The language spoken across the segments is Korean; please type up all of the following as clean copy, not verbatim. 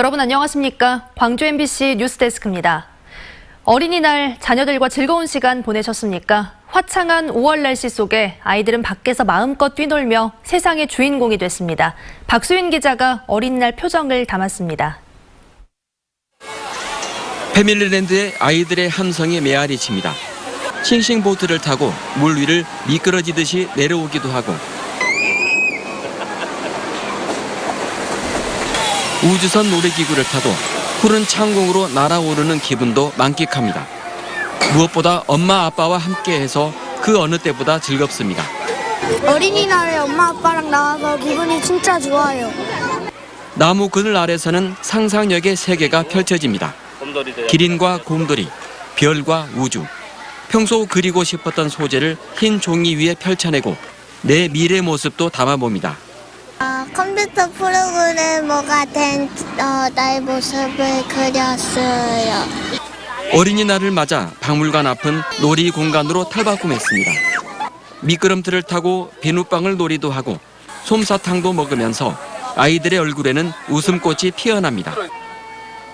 여러분 안녕하십니까? 광주 MBC 뉴스데스크입니다. 어린이날 자녀들과 즐거운 시간 보내셨습니까? 화창한 5월 날씨 속에 아이들은 밖에서 마음껏 뛰놀며 세상의 주인공이 됐습니다. 박수인 기자가 어린이날 표정을 담았습니다. 패밀리랜드의 아이들의 함성이 메아리 칩니다. 싱싱보트를 타고 물 위를 미끄러지듯이 내려오기도 하고 우주선 놀이기구를 타도 푸른 창공으로 날아오르는 기분도 만끽합니다. 무엇보다 엄마 아빠와 함께해서 그 어느 때보다 즐겁습니다. 어린이날에 엄마 아빠랑 나와서 기분이 진짜 좋아요. 나무 그늘 아래서는 상상력의 세계가 펼쳐집니다. 기린과 곰돌이, 별과 우주. 평소 그리고 싶었던 소재를 흰 종이 위에 펼쳐내고 내 미래 모습도 담아봅니다. 컴퓨터 프로그래머가 된 나의 모습을 그렸어요. 어린이날을 맞아 박물관 앞은 놀이 공간으로 탈바꿈했습니다. 미끄럼틀을 타고 비눗방울 놀이도 하고 솜사탕도 먹으면서 아이들의 얼굴에는 웃음꽃이 피어납니다.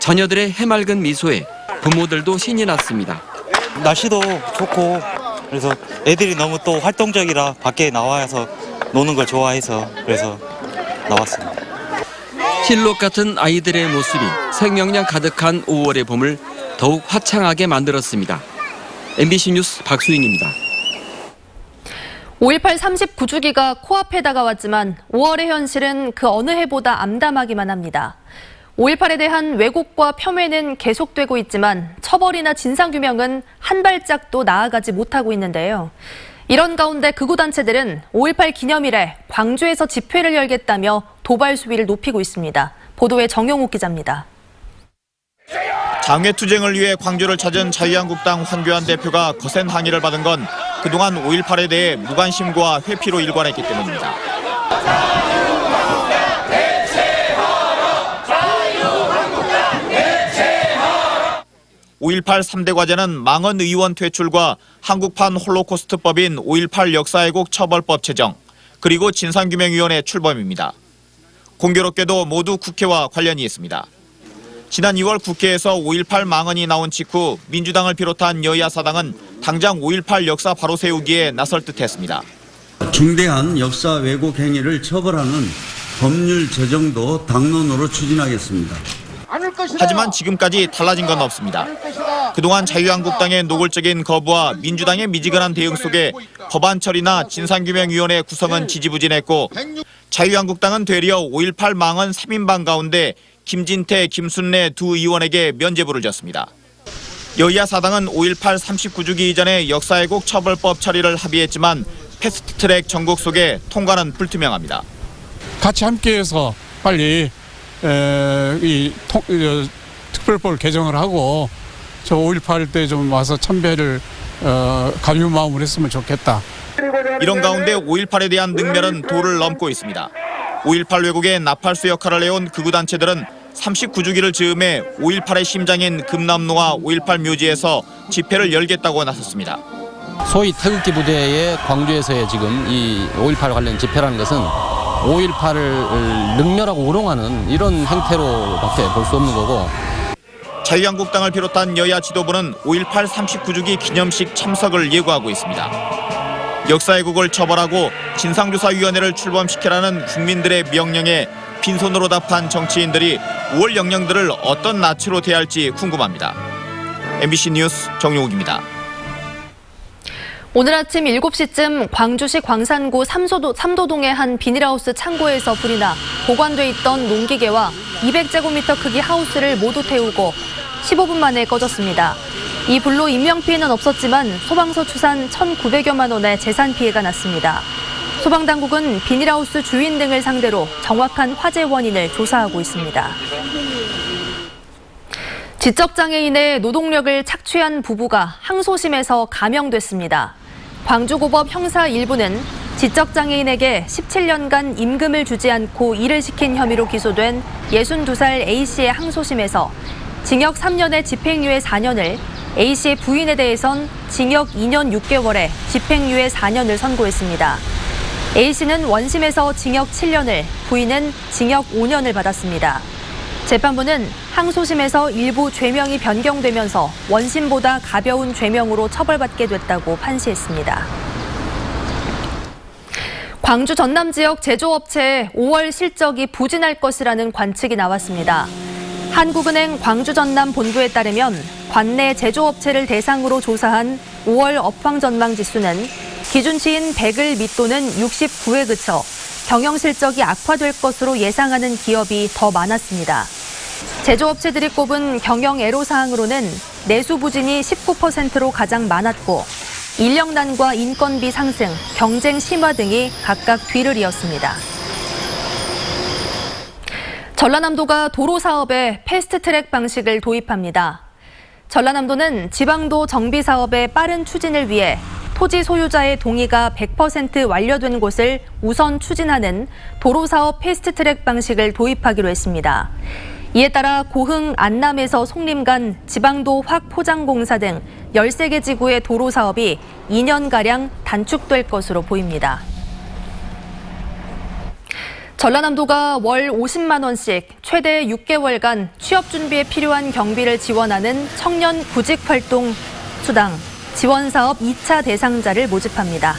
자녀들의 해맑은 미소에 부모들도 신이 났습니다. 날씨도 좋고 그래서 애들이 너무 또 활동적이라 밖에 나와서 노는 걸 좋아해서 그래서 나왔습니다. 실록 같은 아이들의 모습이 생명력 가득한 5월의 봄을 더욱 화창하게 만들었습니다. MBC 뉴스 박수인입니다. 5.18 39주기가 코앞에 다가왔지만 5월의 현실은 그 어느 해보다 암담하기만 합니다. 5.18에 대한 왜곡과 폄훼는 계속되고 있지만 처벌이나 진상규명은 한 발짝도 나아가지 못하고 있는데요. 이런 가운데 극우단체들은 5.18 기념일에 광주에서 집회를 열겠다며 도발 수위를 높이고 있습니다. 보도에 정용욱 기자입니다. 장외투쟁을 위해 광주를 찾은 자유한국당 황교안 대표가 거센 항의를 받은 건 그동안 5.18에 대해 무관심과 회피로 일관했기 때문입니다. 5.18 3대 과제는 망언 의원 퇴출과 한국판 홀로코스트법인 5.18 역사왜곡 처벌법 제정, 그리고 진상규명위원회 출범입니다. 공교롭게도 모두 국회와 관련이 있습니다. 지난 2월 국회에서 5.18 망언이 나온 직후 민주당을 비롯한 여야 사당은 당장 5.18 역사 바로 세우기에 나설 듯했습니다. 중대한 역사 왜곡 행위를 처벌하는 법률 제정도 당론으로 추진하겠습니다. 하지만 지금까지 달라진 건 없습니다. 그동안 자유한국당의 노골적인 거부와 민주당의 미지근한 대응 속에 법안 처리나 진상규명위원회 구성은 지지부진했고 자유한국당은 되려 5.18 망언 3인방 가운데 김진태, 김순례 두 의원에게 면죄부를 줬습니다. 여야 사당은 5.18 39주기 이전에 역사왜곡 처벌법 처리를 합의했지만 패스트트랙 정국 속에 통과는 불투명합니다. 같이 함께해서 빨리 특별법을 개정을 하고 저 5.18 때 좀 와서 참배를 가벼운 마음으로 했으면 좋겠다. 이런 가운데 5.18에 대한 능멸은 도를 넘고 있습니다. 5.18 왜곡의 나팔수 역할을 해온 극우단체들은 39주기를 즈음해 5.18의 심장인 금남로와 5.18 묘지에서 집회를 열겠다고 나섰습니다. 소위 태극기 부대의 광주에서의 지금 이 5.18 관련 집회라는 것은 5.18을 능멸하고 우롱하는 이런 행태로밖에 볼 수 없는 거고 자유한국당을 비롯한 여야 지도부는 5.18 39주기 기념식 참석을 예고하고 있습니다. 역사왜곡을 처벌하고 진상조사위원회를 출범시키라는 국민들의 명령에 빈손으로 답한 정치인들이 5월 영령들을 어떤 낯으로 대할지 궁금합니다. MBC 뉴스 정용욱입니다. 오늘 아침 7시쯤 광주시 광산구 삼도동의 한 비닐하우스 창고에서 불이 나 보관돼 있던 농기계와 200제곱미터 크기 하우스를 모두 태우고 15분 만에 꺼졌습니다. 이 불로 인명피해는 없었지만 소방서 추산 1,900여만 원의 재산 피해가 났습니다. 소방당국은 비닐하우스 주인 등을 상대로 정확한 화재 원인을 조사하고 있습니다. 지적장애인의 노동력을 착취한 부부가 항소심에서 감형됐습니다. 광주고법 형사 1부는 지적장애인에게 17년간 임금을 주지 않고 일을 시킨 혐의로 기소된 62살 A씨의 항소심에서 징역 3년에 집행유예 4년을, A씨의 부인에 대해선 징역 2년 6개월에 집행유예 4년을 선고했습니다. A씨는 원심에서 징역 7년을, 부인은 징역 5년을 받았습니다. 재판부는 항소심에서 일부 죄명이 변경되면서 원심보다 가벼운 죄명으로 처벌받게 됐다고 판시했습니다. 광주 전남 지역 제조업체의 5월 실적이 부진할 것이라는 관측이 나왔습니다. 한국은행 광주 전남 본부에 따르면 관내 제조업체를 대상으로 조사한 5월 업황 전망 지수는 기준치인 100을 밑도는 69에 그쳐 경영 실적이 악화될 것으로 예상하는 기업이 더 많았습니다. 제조업체들이 꼽은 경영 애로사항으로는 내수 부진이 19%로 가장 많았고 인력난과 인건비 상승, 경쟁 심화 등이 각각 뒤를 이었습니다. 전라남도가 도로 사업에 패스트트랙 방식을 도입합니다. 전라남도는 지방도 정비 사업의 빠른 추진을 위해 토지 소유자의 동의가 100% 완료된 곳을 우선 추진하는 도로사업 패스트트랙 방식을 도입하기로 했습니다. 이에 따라 고흥, 안남에서 송림 간 지방도 확포장공사 등 13개 지구의 도로 사업이 2년가량 단축될 것으로 보입니다. 전라남도가 월 50만 원씩 최대 6개월간 취업 준비에 필요한 경비를 지원하는 청년 구직활동 수당 지원 사업 2차 대상자를 모집합니다.